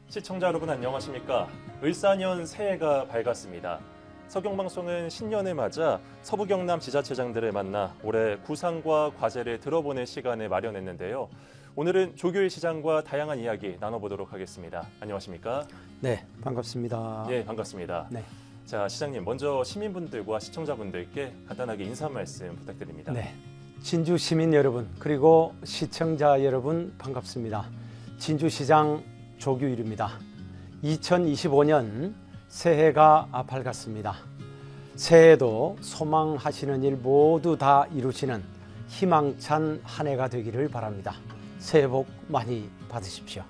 시청자 여러분 안녕하십니까? 을사년 새해가 밝았습니다. 서경방송은 신년을 맞아 서부 경남 지자체장들을 만나 올해 구상과 과제를 들어보는 시간을 마련했는데요. 오늘은 조규일 시장과 다양한 이야기 나눠보도록 하겠습니다. 안녕하십니까? 네, 반갑습니다. 네, 반갑습니다. 네. 자, 시장님 먼저 시민분들과 시청자분들께 간단하게 인사 말씀 부탁드립니다. 네, 진주 시민 여러분 그리고 시청자 여러분 반갑습니다. 진주시장 조규일입니다. 2025년 새해가 밝았습니다. 새해도 소망하시는 일 모두 다 이루시는 희망찬 한 해가 되기를 바랍니다. 새해 복 많이 받으십시오.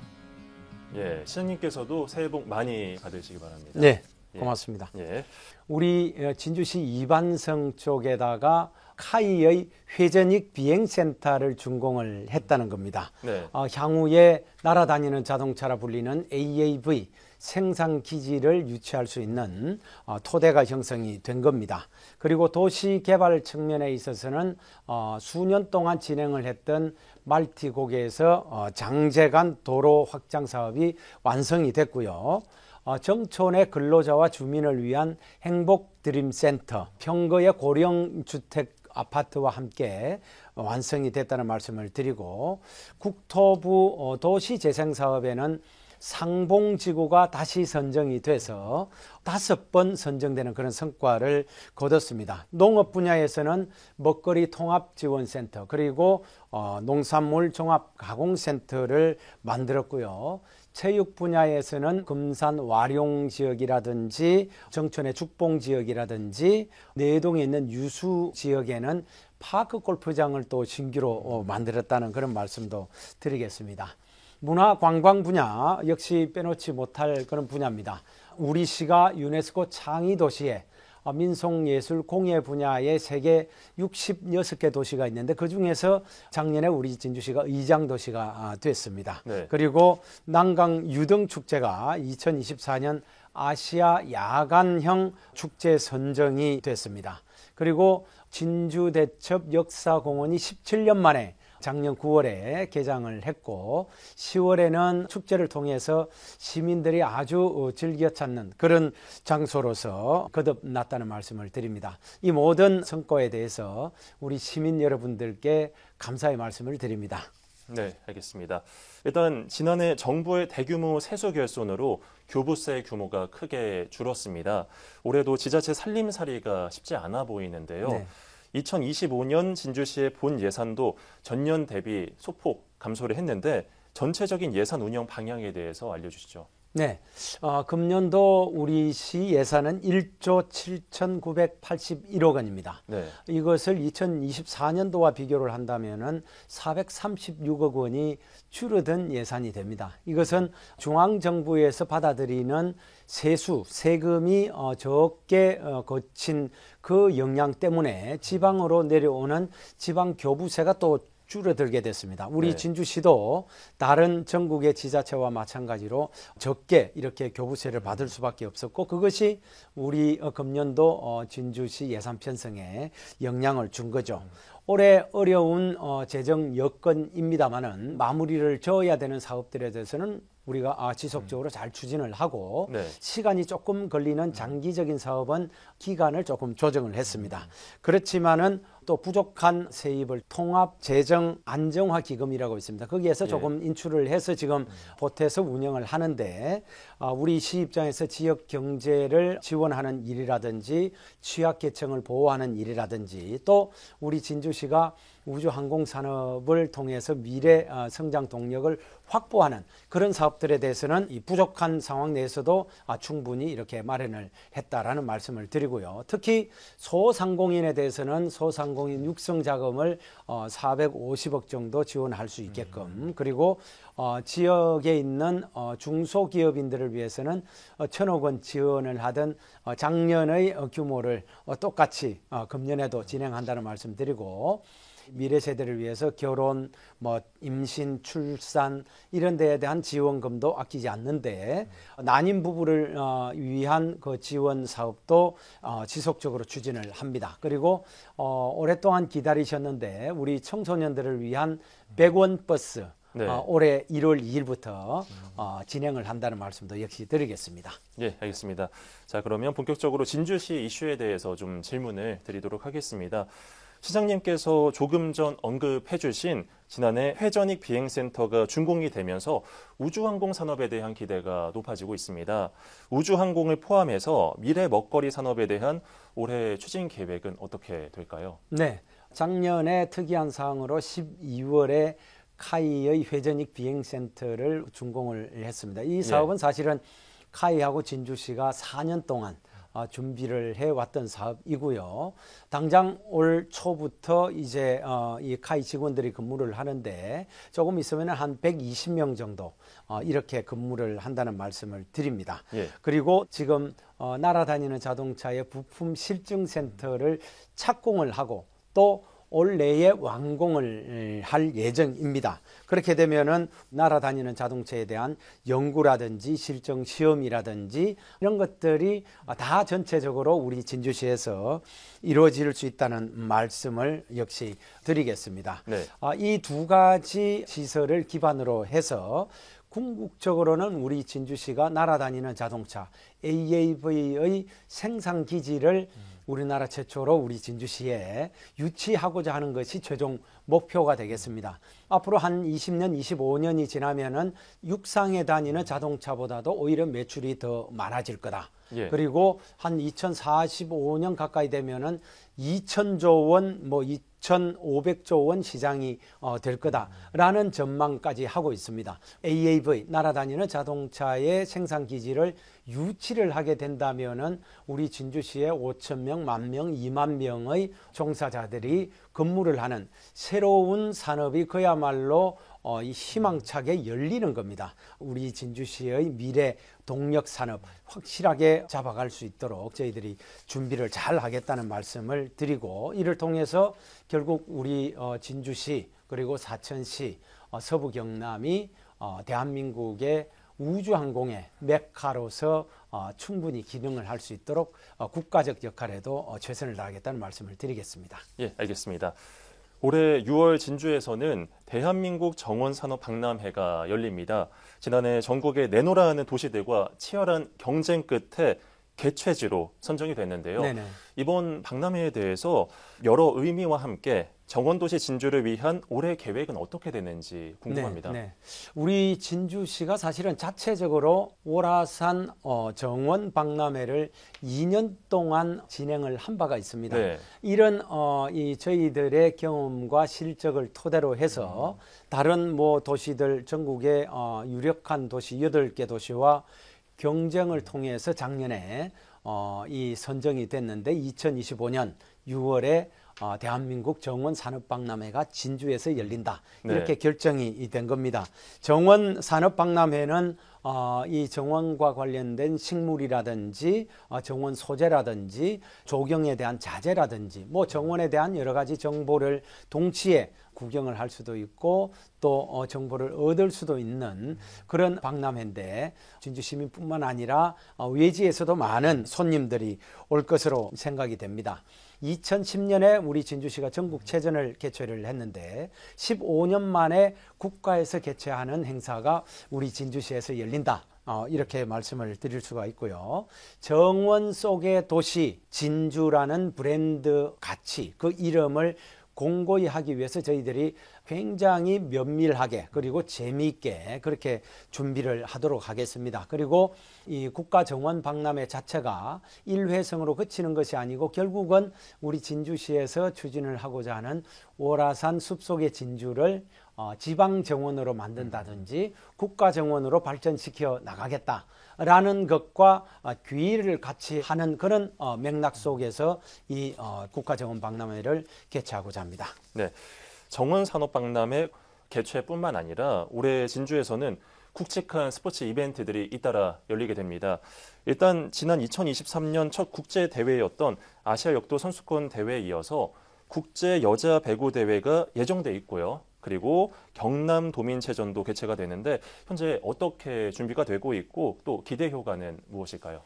예, 시장님께서도 새해 복 많이 받으시기 바랍니다. 네, 고맙습니다. 예. 우리 진주시 이반성 쪽에다가 카이의 회전익 비행센터를 준공을 했다는 겁니다. 네. 향후에 날아다니는 자동차라 불리는 AAV 생산기지를 유치할 수 있는 토대가 형성이 된 겁니다. 그리고 도시개발 측면에 있어서는 수년 동안 진행을 했던 말티고개에서 장제간 도로 확장 사업이 완성이 됐고요. 정촌의 근로자와 주민을 위한 행복드림센터, 평거의 고령주택 아파트와 함께 완성이 됐다는 말씀을 드리고, 국토부 도시재생사업에는 상봉지구가 다시 선정이 돼서 5번 선정되는 그런 성과를 거뒀습니다. 농업 분야에서는 먹거리 통합지원센터 그리고 농산물 종합가공센터를 만들었고요. 체육 분야에서는 금산 와룡지역이라든지 정천의 죽봉지역이라든지 내동에 있는 유수지역에는 파크 골프장을 또 신규로 만들었다는 그런 말씀도 드리겠습니다. 문화관광 분야 역시 빼놓지 못할 그런 분야입니다. 우리 시가 유네스코 창의도시에 민속예술 공예 분야의 세계 66개 도시가 있는데 그중에서 작년에 우리 진주시가 의장도시가 됐습니다. 네. 그리고 난강 유등축제가 2024년 아시아 야간형 축제 선정이 됐습니다. 그리고 진주대첩 역사공원이 17년 만에 작년 9월에 개장을 했고 10월에는 축제를 통해서 시민들이 아주 즐겨 찾는 그런 장소로서 거듭났다는 말씀을 드립니다. 이 모든 성과에 대해서 우리 시민 여러분들께 감사의 말씀을 드립니다. 네, 알겠습니다. 일단 지난해 정부의 대규모 세수 결손으로 교부세 규모가 크게 줄었습니다. 올해도 지자체 살림살이가 쉽지 않아 보이는데요. 네. 2025년 진주시의 본 예산도 전년 대비 소폭 감소를 했는데 전체적인 예산 운영 방향에 대해서 알려주시죠. 네, 금년도 우리 시 예산은 1조 7,981억 원입니다. 네. 이것을 2024년도와 비교를 한다면은 436억 원이 줄어든 예산이 됩니다. 이것은 중앙정부에서 받아들이는 세금이 적게 거친 그 영향 때문에 지방으로 내려오는 지방교부세가 또 줄어들게 됐습니다. 우리 네. 진주시도 다른 전국의 지자체와 마찬가지로 적게 이렇게 교부세를 받을 수밖에 없었고 그것이 우리 금년도 진주시 예산 편성에 영향을 준 거죠. 올해 어려운 재정 여건입니다만은 마무리를 지어야 되는 사업들에 대해서는 우리가 지속적으로 잘 추진을 하고 네. 시간이 조금 걸리는 장기적인 사업은 기간을 조금 조정을 했습니다. 그렇지만은 또 부족한 세입을 통합재정안정화기금이라고 있습니다. 거기에서 조금 인출을 해서 지금 보태서 운영을 하는데 우리 시 입장에서 지역 경제를 지원하는 일이라든지 취약계층을 보호하는 일이라든지 또 우리 진주시가 우주항공산업을 통해서 미래 성장 동력을 확보하는 그런 사업들에 대해서는 이 부족한 상황 내에서도 충분히 이렇게 마련을 했다라는 말씀을 드리고요. 특히 소상공인에 대해서는 소상공인 육성 자금을 450억 정도 지원할 수 있게끔 그리고 지역에 있는 중소기업인들을 위해서는 1,000억 원 지원을 하던 작년의 규모를 똑같이 금년에도 진행한다는 말씀 드리고 미래 세대를 위해서 결혼, 뭐 임신, 출산 이런 데에 대한 지원금도 아끼지 않는데 난임 부부를 위한 그 지원 사업도 지속적으로 추진을 합니다. 그리고 오랫동안 기다리셨는데 우리 청소년들을 위한 100원 버스 네. 올해 1월 2일부터 진행을 한다는 말씀도 역시 드리겠습니다. 예, 알겠습니다. 자, 그러면 본격적으로 진주시 이슈에 대해서 좀 질문을 드리도록 하겠습니다. 시장님께서 조금 전 언급해 주신 지난해 회전익 비행센터가 준공이 되면서 우주항공 산업에 대한 기대가 높아지고 있습니다. 우주항공을 포함해서 미래 먹거리 산업에 대한 올해 추진 계획은 어떻게 될까요? 네, 작년에 특이한 사항으로 12월에 카이의 회전익 비행센터를 준공을 했습니다. 이 사업은 사실은 카이하고 진주시가 4년 동안 준비를 해왔던 사업이고요. 당장 올 초부터 이제 이 카이 직원들이 근무를 하는데 조금 있으면 한 120명 정도 이렇게 근무를 한다는 말씀을 드립니다. 예. 그리고 지금 날아다니는 자동차의 부품 실증센터를 착공을 하고 또 올 내에 완공을 할 예정입니다. 그렇게 되면은 날아다니는 자동차에 대한 연구라든지 실증 시험이라든지 이런 것들이 다 전체적으로 우리 진주시에서 이루어질 수 있다는 말씀을 역시 드리겠습니다. 네. 이 두 가지 시설을 기반으로 해서 궁극적으로는 우리 진주시가 날아다니는 자동차 AAV의 생산 기지를 우리나라 최초로 우리 진주시에 유치하고자 하는 것이 최종 목표가 되겠습니다. 앞으로 한 20년, 25년이 지나면은 육상에 다니는 자동차보다도 오히려 매출이 더 많아질 거다. 예. 그리고 한 2045년 가까이 되면은 2,000조 원, 뭐 2,500조 원 시장이 될 거다라는 전망까지 하고 있습니다. AAV, 날아다니는 자동차의 생산 기지를 유치를 하게 된다면은 우리 진주시에 5,000명, 10,000명, 20,000명의 종사자들이 근무를 하는 새로운 산업이 그야말로 이 희망차게 열리는 겁니다. 우리 진주시의 미래 동력 산업 확실하게 잡아갈 수 있도록 저희들이 준비를 잘 하겠다는 말씀을 드리고 이를 통해서 결국 우리 진주시 그리고 사천시, 서부 경남이 대한민국의 우주항공의 메카로서 충분히 기능을 할 수 있도록 국가적 역할에도 최선을 다하겠다는 말씀을 드리겠습니다. 예, 알겠습니다. 올해 6월 진주에서는 대한민국 정원산업박람회가 열립니다. 지난해 전국에 내노라하는 도시들과 치열한 경쟁 끝에 개최지로 선정이 됐는데요. 네네. 이번 박람회에 대해서 여러 의미와 함께 정원도시 진주를 위한 올해 계획은 어떻게 되는지 궁금합니다. 네. 우리 진주시가 사실은 자체적으로 오라산 정원 박람회를 2년 동안 진행을 한 바가 있습니다. 네. 이런 이 저희들의 경험과 실적을 토대로 해서 다른 뭐 도시들 전국의 유력한 도시 8개 도시와 경쟁을 통해서 작년에 이 선정이 됐는데 2025년 6월에 대한민국 정원 산업박람회가 진주에서 열린다. 이렇게 네. 결정이 된 겁니다. 정원 산업박람회는 이 정원과 관련된 식물이라든지 정원 소재라든지 조경에 대한 자재라든지 뭐 정원에 대한 여러 가지 정보를 동시에 구경을 할 수도 있고 또 정보를 얻을 수도 있는 그런 박람회인데 진주 시민뿐만 아니라 외지에서도 많은 손님들이 올 것으로 생각이 됩니다. 2010년에 우리 진주시가 전국체전을 개최를 했는데 15년 만에 국가에서 개최하는 행사가 우리 진주시에서 열린다. 이렇게 말씀을 드릴 수가 있고요. 정원 속의 도시 진주라는 브랜드 가치 그 이름을 공고히 하기 위해서 저희들이 굉장히 면밀하게 그리고 재미있게 그렇게 준비를 하도록 하겠습니다. 그리고 이 국가정원 박람회 자체가 일회성으로 그치는 것이 아니고 결국은 우리 진주시에서 추진을 하고자 하는 오라산 숲속의 진주를 지방정원으로 만든다든지 국가정원으로 발전시켜 나가겠다라는 것과 귀의를 같이 하는 그런 맥락 속에서 이 국가정원 박람회를 개최하고자 합니다. 네, 정원산업박람회 개최뿐만 아니라 올해 진주에서는 굵직한 스포츠 이벤트들이 잇따라 열리게 됩니다. 일단 지난 2023년 첫 국제대회였던 아시아 역도 선수권 대회에 이어서 국제 여자 배구 대회가 예정돼 있고요. 그리고 경남 도민체전도 개최가 되는데 현재 어떻게 준비가 되고 있고 또 기대 효과는 무엇일까요?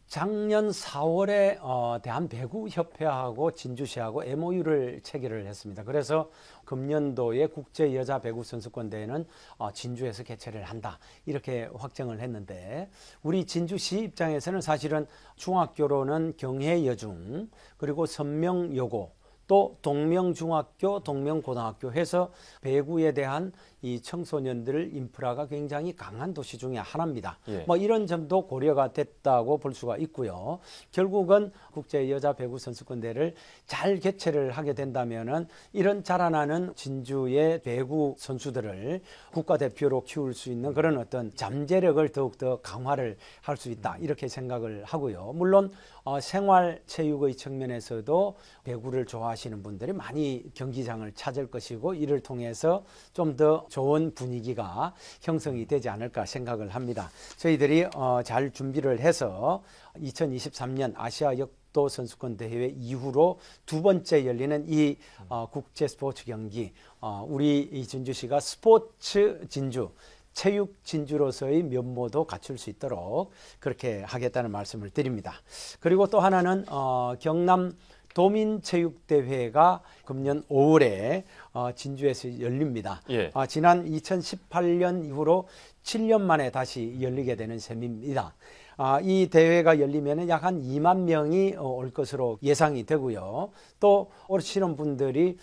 작년 4월에 대한배구협회하고 진주시하고 MOU를 체결을 했습니다. 그래서 금년도에 국제 여자 배구 선수권 대회는 진주에서 개최를 한다 이렇게 확정을 했는데 우리 진주시 입장에서는 사실은 중학교로는 경혜여중 그리고 선명여고 또 동명중학교, 동명고등학교 해서 배구에 대한 이 청소년들 인프라가 굉장히 강한 도시 중에 하나입니다. 예. 뭐 이런 점도 고려가 됐다고 볼 수가 있고요. 결국은 국제 여자 배구 선수권 대회를 잘 개최를 하게 된다면은 이런 자라나는 진주의 배구 선수들을 국가대표로 키울 수 있는 그런 어떤 잠재력을 더욱더 강화를 할 수 있다 이렇게 생각을 하고요. 물론 생활체육의 측면에서도 배구를 좋아하시는 분들이 많이 경기장을 찾을 것이고 이를 통해서 좀 더 좋은 분위기가 형성이 되지 않을까 생각을 합니다. 저희들이 잘 준비를 해서 2023년 아시아 역도 선수권 대회 이후로 두 번째 열리는 이 국제 스포츠 경기 우리 이 진주시가 스포츠 진주 체육 진주로서의 면모도 갖출 수 있도록 그렇게 하겠다는 말씀을 드립니다. 그리고 또 하나는 경남 도민체육대회가 금년 5월에 진주에서 열립니다. 예. 지난 2018년 이후로 7년 만에 다시 열리게 되는 셈입니다. 이 대회가 열리면 약 한 2만 명이 올 것으로 예상이 되고요. 또 오시는 분들이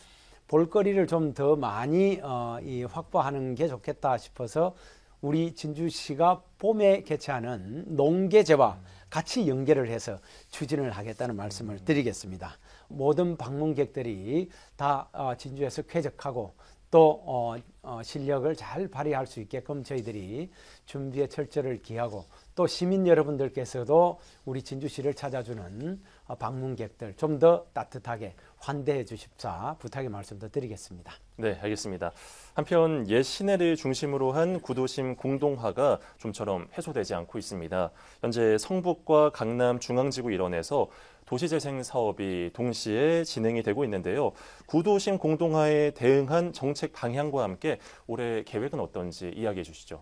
볼거리를 좀 더 많이 확보하는 게 좋겠다 싶어서 우리 진주시가 봄에 개최하는 농계제와 같이 연계를 해서 추진을 하겠다는 말씀을 드리겠습니다. 모든 방문객들이 다 진주에서 쾌적하고 또 실력을 잘 발휘할 수 있게끔 저희들이 준비에 철저를 기하고 또 시민 여러분들께서도 우리 진주시를 찾아주는 방문객들 좀 더 따뜻하게 환대해 주십사 부탁의 말씀도 드리겠습니다. 네, 알겠습니다. 한편 옛 시내를 중심으로 한 구도심 공동화가 좀처럼 해소되지 않고 있습니다. 현재 성북과 강남 중앙지구 일원에서 도시재생 사업이 동시에 진행이 되고 있는데요. 구도심 공동화에 대응한 정책 방향과 함께 올해 계획은 어떤지 이야기해 주시죠.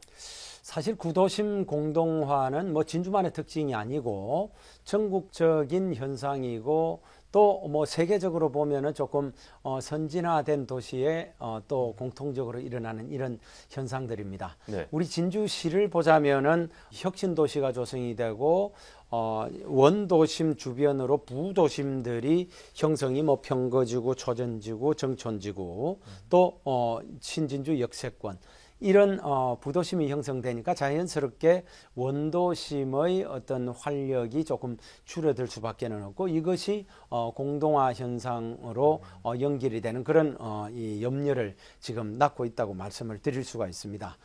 사실 구도심 공동화는 뭐 진주만의 특징이 아니고 전국적인 현상이고 또 뭐 세계적으로 보면은 조금 선진화된 도시에 또 공통적으로 일어나는 이런 현상들입니다. 네. 우리 진주시를 보자면은 혁신 도시가 조성이 되고 원도심 주변으로 부도심들이 형성이 뭐 평거지구, 초전지구, 정촌지구 또 신진주 역세권 이런 부도심이 형성되니까 자연스럽게 원도심의 어떤 활력이 조금 줄어들 수밖에는 없고 이것이 공동화 현상으로 연결이 되는 그런 이 염려를 지금 낳고 있다고 말씀을 드릴 수가 있습니다.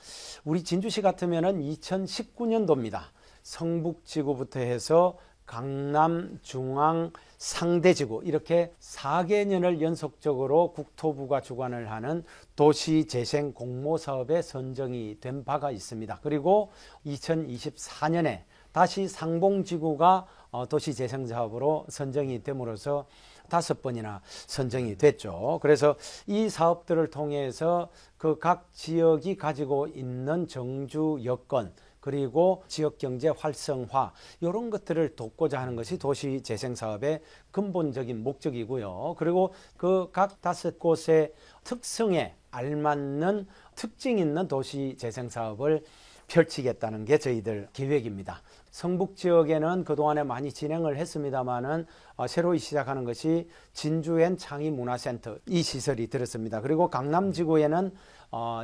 우리 진주시 같으면은 2019년도입니다. 성북지구부터 해서 강남, 중앙, 상대지구 이렇게 4개년을 연속적으로 국토부가 주관을 하는 도시재생 공모사업에 선정이 된 바가 있습니다. 그리고 2024년에 다시 상봉지구가 도시재생사업으로 선정이 됨으로써 5번이나 선정이 됐죠. 그래서 이 사업들을 통해서 그 각 지역이 가지고 있는 정주 여건 그리고 지역경제 활성화 이런 것들을 돕고자 하는 것이 도시재생사업의 근본적인 목적이고요. 그리고 그 각 5곳의 특성에 알맞는 특징 있는 도시재생사업을 펼치겠다는 게 저희들 계획입니다. 성북 지역에는 그동안에 많이 진행을 했습니다마는 새로 시작하는 것이 진주엔 창의문화센터 이 시설이 들었습니다. 그리고 강남지구에는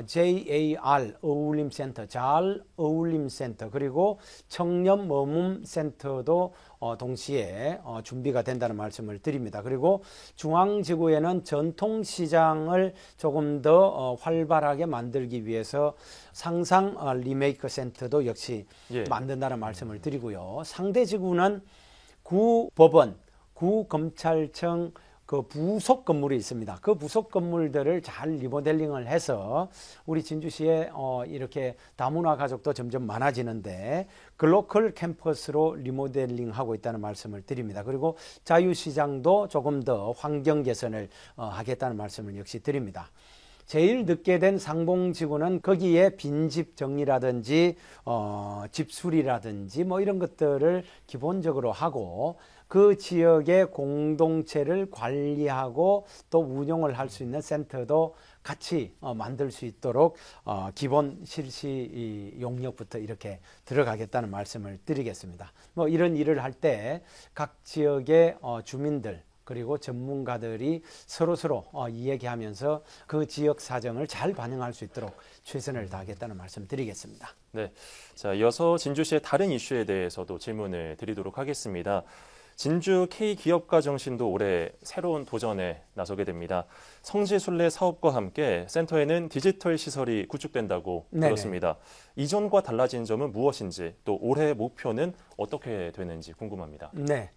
JAR 어울림센터, 잘 어울림센터 그리고 청렴머뭅센터도 동시에 준비가 된다는 말씀을 드립니다. 그리고 중앙지구에는 전통시장을 조금 더 활발하게 만들기 위해서 상상 리메이크 센터도 역시 만든다는 말씀을 드리고요. 상대지구는 구법원, 구검찰청, 그 부속 건물이 있습니다. 그 부속 건물들을 잘 리모델링을 해서 우리 진주시에 이렇게 다문화 가족도 점점 많아지는데 글로컬 캠퍼스로 리모델링하고 있다는 말씀을 드립니다. 그리고 자유시장도 조금 더 환경 개선을 하겠다는 말씀을 역시 드립니다. 제일 늦게 된 상봉지구는 거기에 빈집 정리라든지 집수리라든지 뭐 이런 것들을 기본적으로 하고 그 지역의 공동체를 관리하고 또 운영을 할 수 있는 센터도 같이 만들 수 있도록 기본 실시 용역부터 이렇게 들어가겠다는 말씀을 드리겠습니다. 뭐 이런 일을 할 때 각 지역의 주민들 그리고 전문가들이 서로서로 이야기하면서 그 지역 사정을 잘 반영할 수 있도록 최선을 다하겠다는 말씀 드리겠습니다. 네, 자, 이어서 진주시의 다른 이슈에 대해서도 질문을 드리도록 하겠습니다. 진주 K기업가 정신도 올해 새로운 도전에 나서게 됩니다. 성지순례 사업과 함께 센터에는 디지털 시설이 구축된다고 들었습니다. 이전과 달라진 점은 무엇인지 또 올해 목표는 어떻게 되는지 궁금합니다. 네,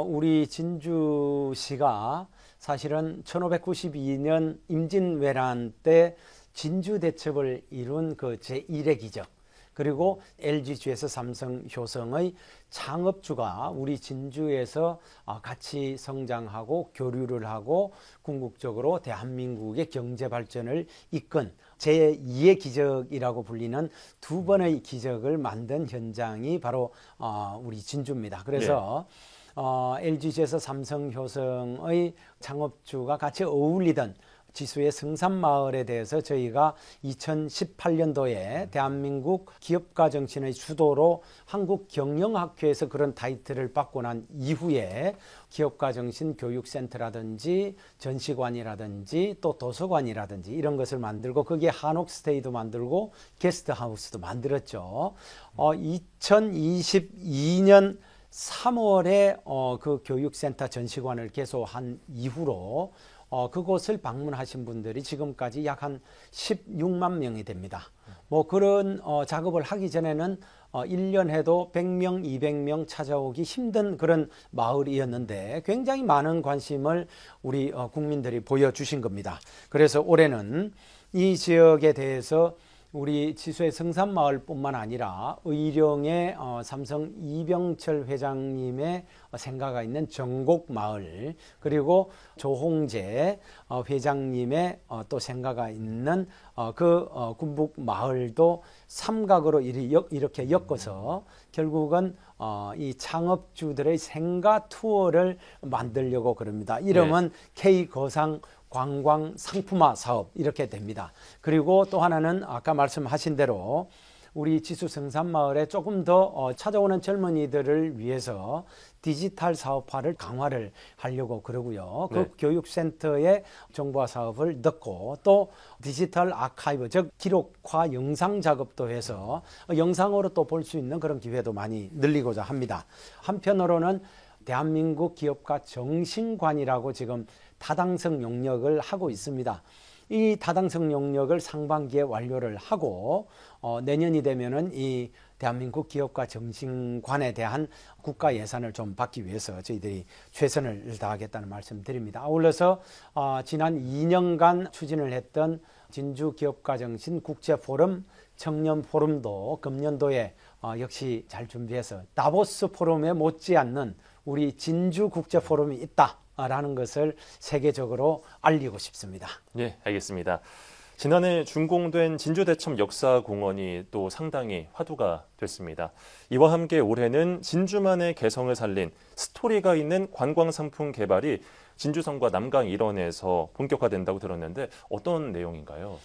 우리 진주시가 사실은 1592년 임진왜란 때 진주대첩을 이룬 그 제1의 기적 그리고 LGGS 삼성효성의 창업주가 우리 진주에서 같이 성장하고 교류를 하고 궁극적으로 대한민국의 경제 발전을 이끈 제2의 기적이라고 불리는 두 번의 기적을 만든 현장이 바로 우리 진주입니다. 그래서 LGGS 삼성효성의 창업주가 같이 어울리던 지수의 성산마을에 대해서 저희가 2018년도에 대한민국 기업가 정신의 수도로 한국경영학회에서 그런 타이틀을 받고 난 이후에 기업가 정신 교육센터라든지 전시관이라든지 또 도서관이라든지 이런 것을 만들고 거기에 한옥스테이도 만들고 게스트하우스도 만들었죠. 2022년 3월에 그 교육센터 전시관을 개소한 이후로 그곳을 방문하신 분들이 지금까지 약 한 16만 명이 됩니다. 뭐 그런 작업을 하기 전에는 1년 해도 100명, 200명 찾아오기 힘든 그런 마을이었는데 굉장히 많은 관심을 우리 국민들이 보여주신 겁니다. 그래서 올해는 이 지역에 대해서 우리 지수의 성산마을뿐만 아니라 의령의 삼성 이병철 회장님의 생가가 있는 정곡마을 그리고 조홍재 회장님의 또 생가가 있는 그 군북마을도 삼각으로 이렇게 엮어서 결국은 이 창업주들의 생가 투어를 만들려고 그럽니다. 이름은 K거상 관광 상품화 사업 이렇게 됩니다. 그리고 또 하나는 아까 말씀하신 대로 우리 지수 성산마을에 조금 더 찾아오는 젊은이들을 위해서 디지털 사업화를 강화를 하려고 그러고요. 그 교육센터의 정보화 사업을 넣고 또 디지털 아카이브 즉 기록화 영상 작업도 해서 영상으로 또 볼 수 있는 그런 기회도 많이 늘리고자 합니다. 한편으로는 대한민국 기업가 정신관이라고 지금 타당성 용역을 하고 있습니다. 이 타당성 용역을 상반기에 완료를 하고 내년이 되면은 이 대한민국 기업가 정신관에 대한 국가 예산을 좀 받기 위해서 저희들이 최선을 다하겠다는 말씀드립니다. 아울러서 지난 2년간 추진을 했던 진주 기업가 정신 국제 포럼 청년 포럼도 금년도에 역시 잘 준비해서 다보스 포럼에 못지않는 우리 진주 국제 포럼이 있다라는 것을 세계적으로 알리고 싶습니다. 네, 알겠습니다. 지난해 준공된 진주대첩 역사공원이 또 상당히 화두가 됐습니다. 이와 함께 올해는 진주만의 개성을 살린 스토리가 있는 관광상품 개발이 진주성과 남강 일원에서 본격화된다고 들었는데 어떤 내용인가요?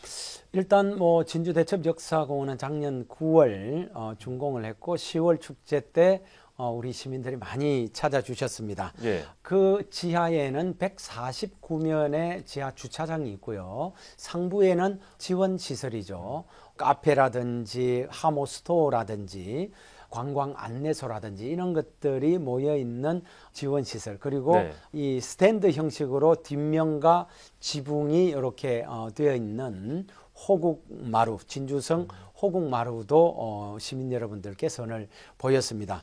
일단 진주대첩 역사공원은 작년 9월 준공을 했고 10월 축제 때 우리 시민들이 많이 찾아주셨습니다. 그 지하에는 149면의 지하 주차장이 있고요. 상부에는 지원시설이죠. 카페라든지 하모스토어라든지 관광 안내소라든지 이런 것들이 모여있는 지원시설 그리고 이 스탠드 형식으로 뒷면과 지붕이 이렇게 되어 있는 호국마루, 진주성 호국마루도 시민 여러분들께 선을 보였습니다.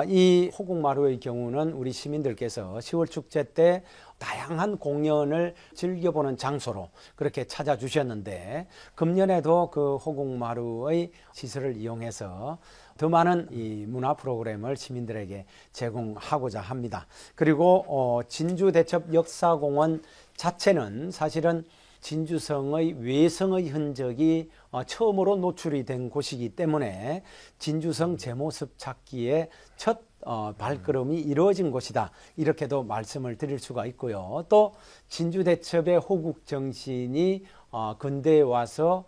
이 호국마루의 경우는 우리 시민들께서 10월 축제 때 다양한 공연을 즐겨보는 장소로 그렇게 찾아주셨는데, 금년에도 그 호국마루의 시설을 이용해서 더 많은 이 문화 프로그램을 시민들에게 제공하고자 합니다. 그리고 진주대첩 역사공원 자체는 사실은 진주성의 외성의 흔적이 처음으로 노출이 된 곳이기 때문에 진주성 제모습 찾기에 첫 발걸음이 이루어진 곳이다, 이렇게도 말씀을 드릴 수가 있고요. 또 진주대첩의 호국정신이 근대에 와서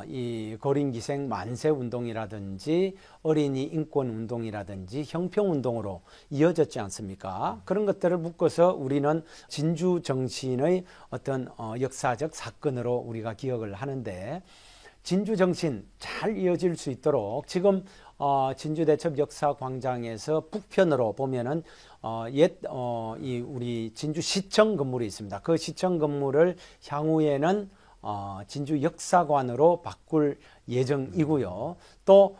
이 고린기생 만세운동이라든지 어린이 인권운동이라든지 형평운동으로 이어졌지 않습니까? 그런 것들을 묶어서 우리는 진주정신의 어떤 역사적 사건으로 우리가 기억을 하는데, 진주정신 잘 이어질 수 있도록 지금 진주대첩 역사광장에서 북편으로 보면은 이 우리 진주시청 건물이 있습니다. 그 시청 건물을 향후에는 진주역사관으로 바꿀 예정이고요. 또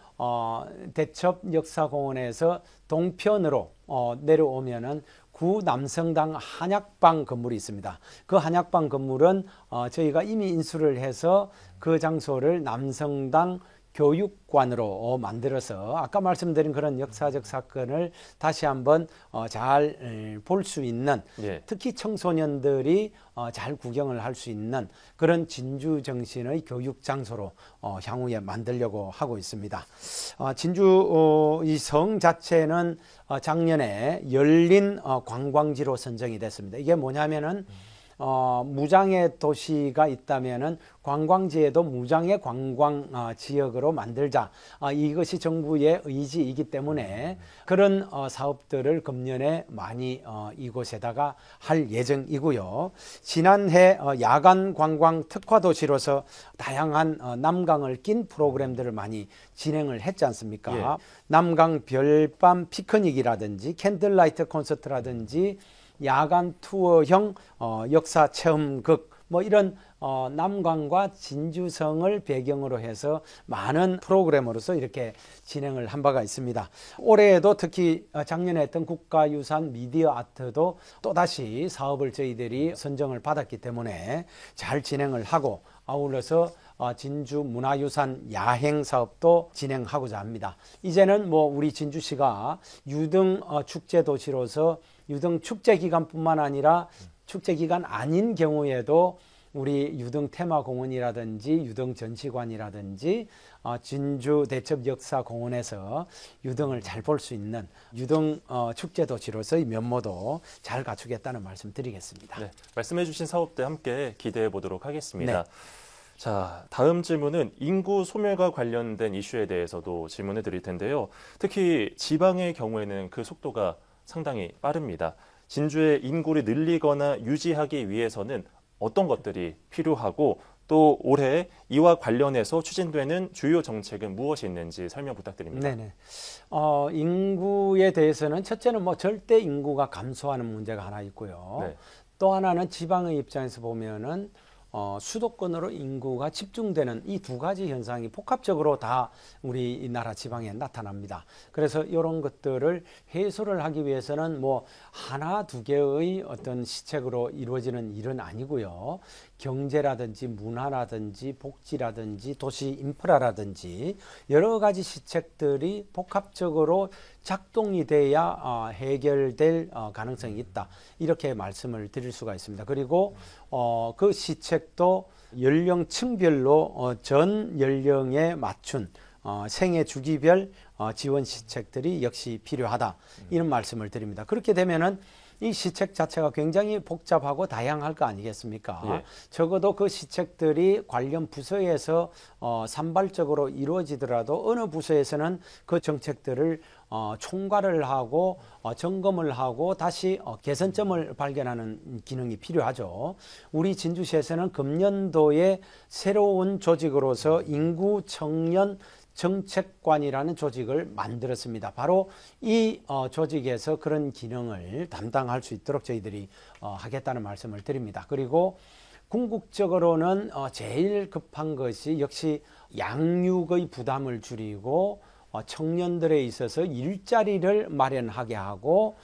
대첩 역사공원에서 동편으로 내려오면은 구남성당 한약방 건물이 있습니다. 그 한약방 건물은 저희가 이미 인수를 해서 그 장소를 남성당 교육관으로 만들어서 아까 말씀드린 그런 역사적 사건을 다시 한번 잘 볼 수 있는, 특히 청소년들이 잘 구경을 할 수 있는 그런 진주 정신의 교육 장소로 향후에 만들려고 하고 있습니다. 진주 이 성 자체는 작년에 열린 관광지로 선정이 됐습니다. 이게 뭐냐면은 무장의 도시가 있다면은 관광지에도 무장의 관광 지역으로 만들자. 이것이 정부의 의지이기 때문에 그런 사업들을 금년에 많이 이곳에다가 할 예정이고요. 지난해 야간 관광 특화 도시로서 다양한 남강을 낀 프로그램들을 많이 진행을 했지 않습니까? 예. 남강 별밤 피크닉이라든지 캔들라이트 콘서트라든지 야간 투어형 역사 체험극, 뭐 이런 남강과 진주성을 배경으로 해서 많은 프로그램으로서 이렇게 진행을 한 바가 있습니다. 올해에도 특히 작년에 했던 국가유산 미디어 아트도 또다시 사업을 저희들이 선정을 받았기 때문에 잘 진행을 하고, 아울러서 진주 문화유산 야행 사업도 진행하고자 합니다. 이제는 뭐 우리 진주시가 유등 축제 도시로서 유등 축제 기간뿐만 아니라 축제 기간 아닌 경우에도 우리 유등 테마공원이라든지 유등 전시관이라든지 진주 대첩 역사공원에서 유등을 잘 볼 수 있는 유등 축제 도시로서의 면모도 잘 갖추겠다는 말씀 드리겠습니다. 네, 말씀해 주신 사업들 함께 기대해 보도록 하겠습니다. 네. 자, 다음 질문은 인구 소멸과 관련된 이슈에 대해서도 질문을 드릴 텐데요. 특히 지방의 경우에는 그 속도가 상당히 빠릅니다. 진주의 인구를 늘리거나 유지하기 위해서는 어떤 것들이 필요하고, 또 올해 이와 관련해서 추진되는 주요 정책은 무엇이 있는지 설명 부탁드립니다. 네네. 인구에 대해서는 첫째는 뭐 절대 인구가 감소하는 문제가 하나 있고요. 네. 또 하나는 지방의 입장에서 보면은 수도권으로 인구가 집중되는 이 두 가지 현상이 복합적으로 다 우리 나라 지방에 나타납니다. 그래서 이런 것들을 해소를 하기 위해서는 뭐 하나 두 개의 어떤 시책으로 이루어지는 일은 아니고요. 경제라든지 문화라든지 복지라든지 도시 인프라라든지 여러 가지 시책들이 복합적으로 작동이 돼야 해결될 가능성이 있다, 이렇게 말씀을 드릴 수가 있습니다. 그리고 그 시책도 연령층별로 전 연령에 맞춘 생애 주기별 지원 시책들이 역시 필요하다, 이런 말씀을 드립니다. 그렇게 되면은 이 시책 자체가 굉장히 복잡하고 다양할 거 아니겠습니까? 예. 적어도 그 시책들이 관련 부서에서 산발적으로 이루어지더라도 어느 부서에서는 그 정책들을 총괄을 하고 점검을 하고 다시 개선점을 발견하는 기능이 필요하죠. 우리 진주시에서는 금년도에 새로운 조직으로서 인구 청년 정책관이라는 조직을 만들었습니다. 바로 이 조직에서 그런 기능을 담당할 수 있도록 저희들이 하겠다는 말씀을 드립니다. 그리고 궁극적으로는 제일 급한 것이 역시 양육의 부담을 줄이고 청년들에 있어서 일자리를 마련하게 하고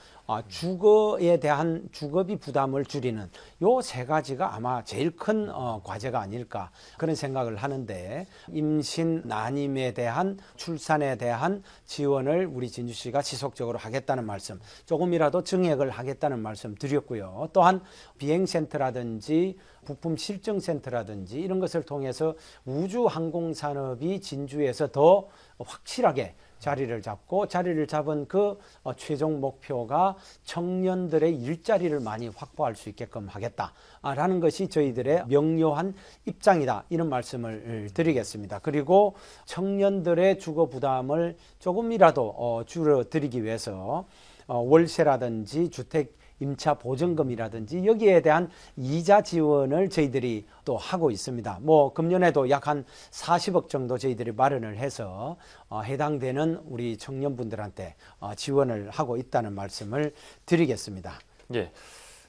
주거에 대한 주거비 부담을 줄이는 요 세 가지가 아마 제일 큰 과제가 아닐까 그런 생각을 하는데, 임신 난임에 대한 출산에 대한 지원을 우리 진주시가 지속적으로 하겠다는 말씀, 조금이라도 증액을 하겠다는 말씀 드렸고요. 또한 비행센터라든지 부품 실증센터라든지 이런 것을 통해서 우주항공산업이 진주에서 더 확실하게 자리를 잡고, 자리를 잡은 그 최종 목표가 청년들의 일자리를 많이 확보할 수 있게끔 하겠다라는 것이 저희들의 명료한 입장이다, 이런 말씀을 드리겠습니다. 그리고 청년들의 주거 부담을 조금이라도 줄여드리기 위해서 월세라든지 주택 임차 보증금이라든지 여기에 대한 이자 지원을 저희들이 또 하고 있습니다. 금년에도 약 한 40억 정도 저희들이 마련을 해서 해당되는 우리 청년분들한테 지원을 하고 있다는 말씀을 드리겠습니다. 예.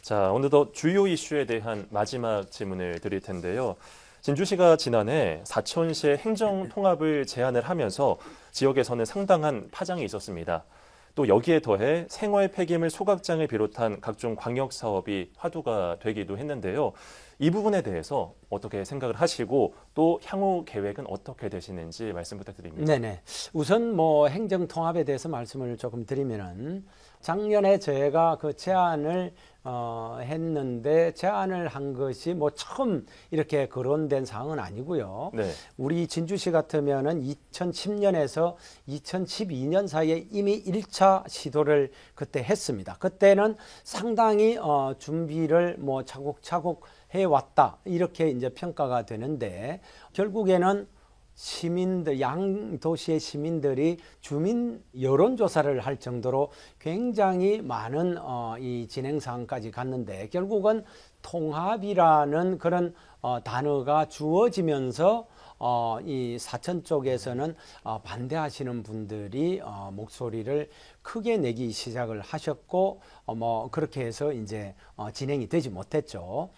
자, 오늘도 주요 이슈에 대한 마지막 질문을 드릴 텐데요. 진주시가 지난해 사천시의 행정 통합을 제안을 하면서 지역에서는 상당한 파장이 있었습니다. 또 여기에 더해 생활 폐기물 소각장을 비롯한 각종 광역 사업이 화두가 되기도 했는데요. 이 부분에 대해서 어떻게 생각을 하시고 또 향후 계획은 어떻게 되시는지 말씀 부탁드립니다. 네네. 우선 행정 통합에 대해서 말씀을 조금 드리면은, 작년에 저희가 그 제안을 했는데 제안을 한 것이 처음 이렇게 거론된 사항은 아니고요. 네. 우리 진주시 같으면은 2010년에서 2012년 사이에 이미 1차 시도를 그때 했습니다. 그때는 상당히 준비를 차곡차곡 해왔다, 이렇게 이제 평가가 되는데, 결국에는 시민들, 양도시의 시민들이 주민 여론조사를 할 정도로 굉장히 많은 이 진행 사항까지 갔는데, 결국은 통합이라는 그런 단어가 주어지면서 이 사천 쪽에서는 반대하시는 분들이 목소리를 크게 내기 시작을 하셨고, 그렇게 해서 이제 진행이 되지 못했죠.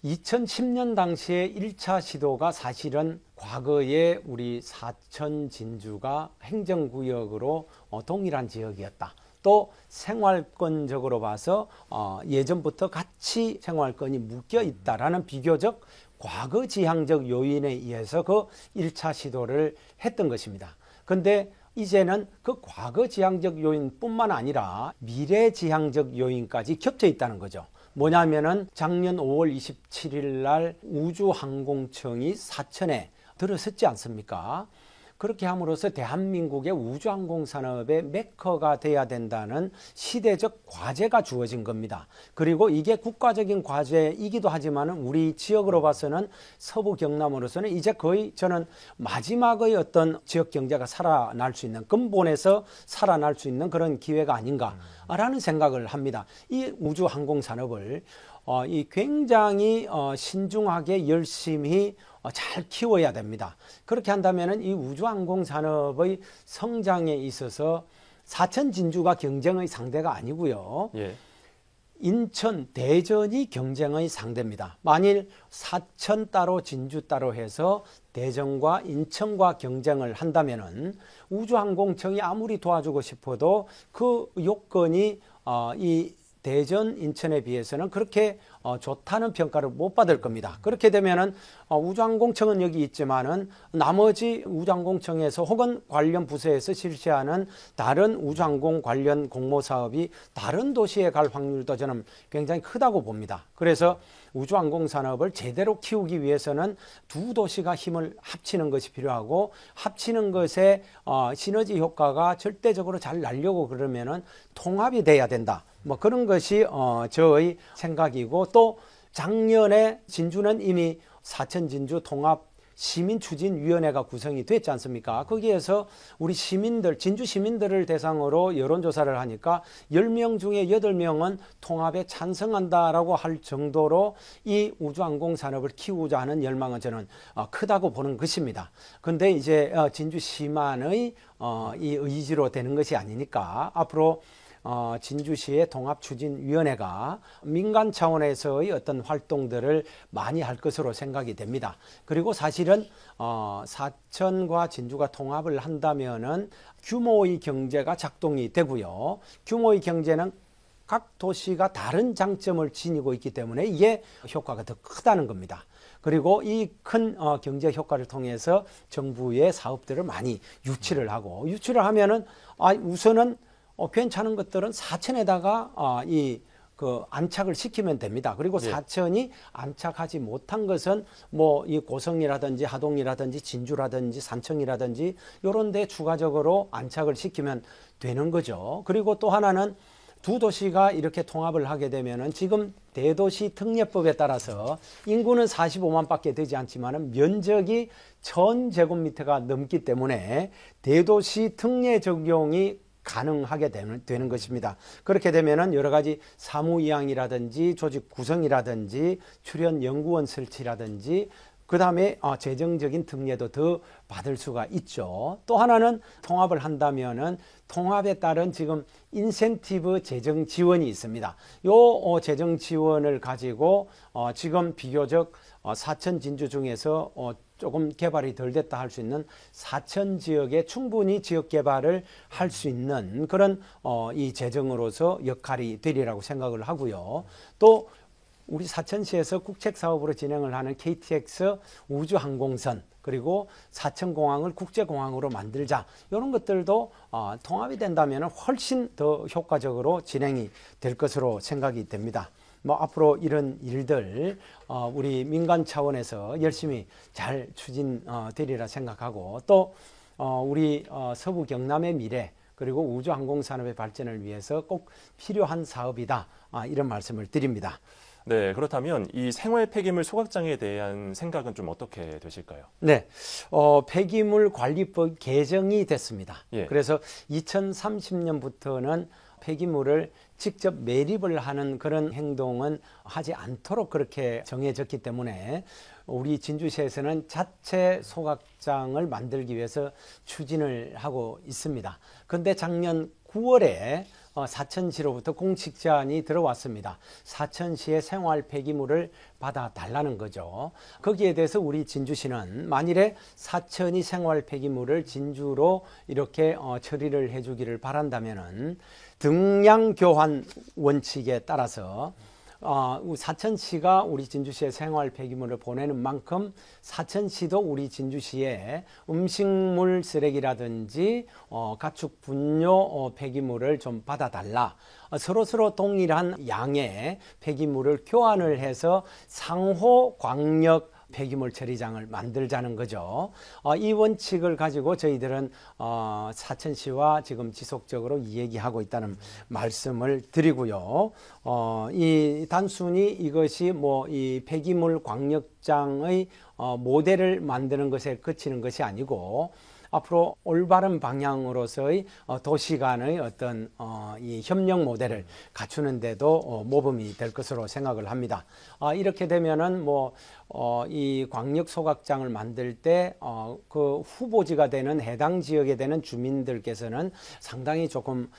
2010년 당시에 1차 시도가 사실은 과거에 우리 사천 진주가 행정구역으로 동일한 지역이었다. 또 생활권적으로 봐서 예전부터 같이 생활권이 묶여 있다라는 비교적 과거지향적 요인에 의해서 그 1차 시도를 했던 것입니다. 그런데 이제는 그 과거지향적 요인뿐만 아니라 미래지향적 요인까지 겹쳐 있다는 거죠. 뭐냐면은 작년 5월 27일 날 우주항공청이 사천에 들어섰지 않습니까? 그렇게 함으로써 대한민국의 우주항공 산업의 메커가 돼야 된다는 시대적 과제가 주어진 겁니다. 그리고 이게 국가적인 과제이기도 하지만 우리 지역으로 봐서는 서부 경남으로서는 이제 거의 저는 마지막의 어떤 지역 경제가 살아날 수 있는, 근본에서 살아날 수 있는 그런 기회가 아닌가라는 생각을 합니다. 이 우주항공 산업을 이 굉장히 신중하게 열심히 잘 키워야 됩니다. 그렇게 한다면 이 우주항공 산업의 성장에 있어서 사천 진주가 경쟁의 상대가 아니고요. 예. 인천, 대전이 경쟁의 상대입니다. 만일 사천 따로 진주 따로 해서 대전과 인천과 경쟁을 한다면은 우주항공청이 아무리 도와주고 싶어도 그 요건이 이 대전, 인천에 비해서는 그렇게 좋다는 평가를 못 받을 겁니다. 그렇게 되면은 우주항공청은 여기 있지만은 나머지 우주항공청에서 혹은 관련 부서에서 실시하는 다른 우주항공 관련 공모 사업이 다른 도시에 갈 확률도 저는 굉장히 크다고 봅니다. 그래서 우주항공 산업을 제대로 키우기 위해서는 두 도시가 힘을 합치는 것이 필요하고, 합치는 것에 시너지 효과가 절대적으로 잘 나려고 그러면은 통합이 돼야 된다. 그런 것이 저의 생각이고, 또 작년에 진주는 이미 사천 진주 통합 시민추진위원회가 구성이 됐지 않습니까? 거기에서 우리 시민들, 진주 시민들을 대상으로 여론조사를 하니까 10명 중에 8명은 통합에 찬성한다라고 할 정도로 이 우주항공 산업을 키우자 하는 열망은 저는 크다고 보는 것입니다. 근데 이제 진주시만의 이 의지로 되는 것이 아니니까 앞으로 진주시의 통합추진위원회가 민간 차원에서의 어떤 활동들을 많이 할 것으로 생각이 됩니다. 그리고 사실은 사천과 진주가 통합을 한다면은 규모의 경제가 작동이 되고요. 규모의 경제는 각 도시가 다른 장점을 지니고 있기 때문에 이게 효과가 더 크다는 겁니다. 그리고 이 큰 경제 효과를 통해서 정부의 사업들을 많이 유치를 하고, 유치를 하면은 우선은 괜찮은 것들은 사천에다가 안착을 시키면 됩니다. 그리고 사천이 안착하지 못한 것은 뭐 이 고성이라든지 하동이라든지 진주라든지 산청이라든지 이런 데 추가적으로 안착을 시키면 되는 거죠. 그리고 또 하나는 두 도시가 이렇게 통합을 하게 되면은 지금 대도시 특례법에 따라서 인구는 45만 밖에 되지 않지만은 면적이 1000제곱미터가 넘기 때문에 대도시 특례 적용이 가능하게 되는 것입니다. 그렇게 되면은 여러 가지 사무이양이라든지 조직 구성이라든지 출연 연구원 설치라든지 그 다음에 재정적인 특례도 더 받을 수가 있죠. 또 하나는 통합을 한다면은 통합에 따른 지금 인센티브 재정 지원이 있습니다. 요 재정 지원을 가지고 지금 비교적 사천 진주 중에서 조금 개발이 덜 됐다 할 수 있는 사천 지역에 충분히 지역 개발을 할 수 있는 그런 이 재정으로서 역할이 되리라고 생각을 하고요. 또 우리 사천시에서 국책사업으로 진행을 하는 KTX 우주항공선 그리고 사천공항을 국제공항으로 만들자 이런 것들도 통합이 된다면 훨씬 더 효과적으로 진행이 될 것으로 생각이 됩니다. 뭐 앞으로 이런 일들 우리 민간 차원에서 열심히 잘 추진되리라 생각하고 또 우리 서부 경남의 미래 그리고 우주항공산업의 발전을 위해서 꼭 필요한 사업이다 이런 말씀을 드립니다. 네, 그렇다면 이 생활 폐기물 소각장에 대한 생각은 좀 어떻게 되실까요? 네, 폐기물 관리법 개정이 됐습니다. 예. 그래서 2030년부터는 폐기물을 직접 매립을 하는 그런 행동은 하지 않도록 그렇게 정해졌기 때문에 우리 진주시에서는 자체 소각장을 만들기 위해서 추진을 하고 있습니다. 그런데 작년 9월에 사천시로부터 공식 제안이 들어왔습니다. 사천시의 생활 폐기물을 받아달라는 거죠. 거기에 대해서 우리 진주시는 만일에 사천이 생활 폐기물을 진주로 이렇게 처리를 해주기를 바란다면은 등량 교환 원칙에 따라서 사천시가 우리 진주시에 생활 폐기물을 보내는 만큼 사천시도 우리 진주시에 음식물 쓰레기라든지 가축 분뇨 폐기물을 좀 받아달라. 서로 동일한 양의 폐기물을 교환을 해서 상호 광역 폐기물 처리장을 만들자는 거죠. 이 원칙을 가지고 저희들은 사천시와 지금 지속적으로 이야기하고 있다는 말씀을 드리고요. 이 단순히 이것이 뭐 이 폐기물 광역장의 모델을 만드는 것에 그치는 것이 아니고 앞으로 올바른 방향으로서의 도시 간의 어떤 이 협력 모델을 갖추는 데도 모범이 될 것으로 생각을 합니다. 이렇게 되면은 이 광역 소각장을 만들 때 그 후보지가 되는 해당 지역에 되는 주민들께서는 상당히 조금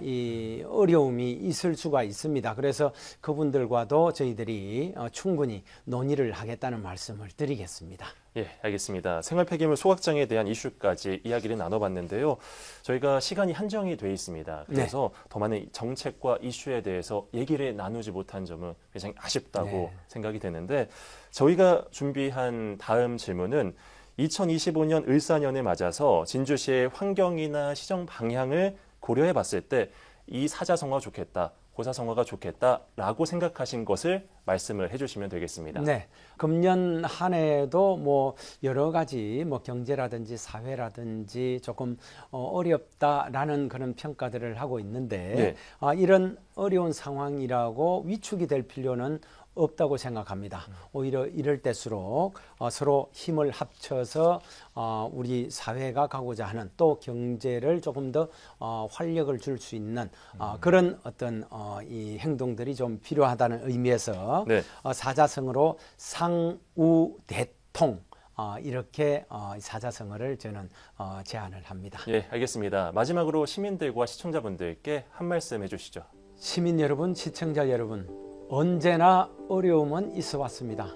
이 어려움이 있을 수가 있습니다. 그래서 그분들과도 저희들이 충분히 논의를 하겠다는 말씀을 드리겠습니다. 예, 알겠습니다. 생활 폐기물 소각장에 대한 이슈까지 이야기를 나눠봤는데요. 저희가 시간이 한정이 돼 있습니다. 그래서 더 많은 정책과 이슈에 대해서 얘기를 나누지 못한 점은 굉장히 아쉽다고 생각이 되는데 저희가 준비한 다음 질문은 2025년 을사년에 맞아서 진주시의 환경이나 시정 방향을 고려해 봤을 때 이 사자성어가 좋겠다. 고사성어가 좋겠다라고 생각하신 것을 말씀을 해주시면 되겠습니다. 네, 금년 한 해에도 여러 가지 경제라든지 사회라든지 조금 어렵다라는 그런 평가들을 하고 있는데 이런 어려운 상황이라고 위축이 될 필요는 없다고 생각합니다. 오히려 이럴 때수록 서로 힘을 합쳐서 우리 사회가 가고자 하는 또 경제를 조금 더 활력을 줄 수 있는 그런 어떤 이 행동들이 좀 필요하다는 의미에서 사자성어로 상우대통 이렇게 사자성어를 저는 제안을 합니다. 예, 알겠습니다. 마지막으로 시민들과 시청자분들께 한 말씀 해주시죠. 시민 여러분, 시청자 여러분, 언제나 어려움은 있어 왔습니다.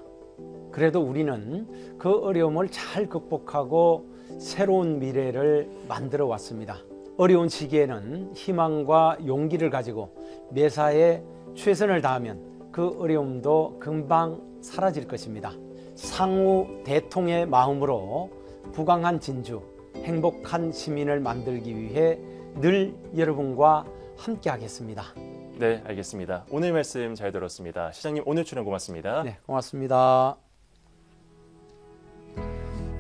그래도 우리는 그 어려움을 잘 극복하고 새로운 미래를 만들어 왔습니다. 어려운 시기에는 희망과 용기를 가지고 매사에 최선을 다하면 그 어려움도 금방 사라질 것입니다. 상호 대통의 마음으로 부강한 진주, 행복한 시민을 만들기 위해 늘 여러분과 함께 하겠습니다. 네, 알겠습니다. 오늘 말씀 잘 들었습니다. 시장님, 오늘 출연 고맙습니다. 네, 고맙습니다.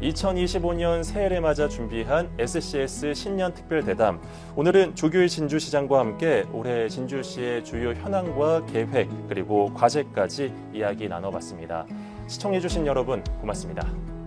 2025년 새해를 맞아 준비한 SCS 신년 특별 대담. 오늘은 조규일 진주시장과 함께 올해 진주시의 주요 현황과 계획 그리고 과제까지 이야기 나눠봤습니다. 시청해주신 여러분 고맙습니다.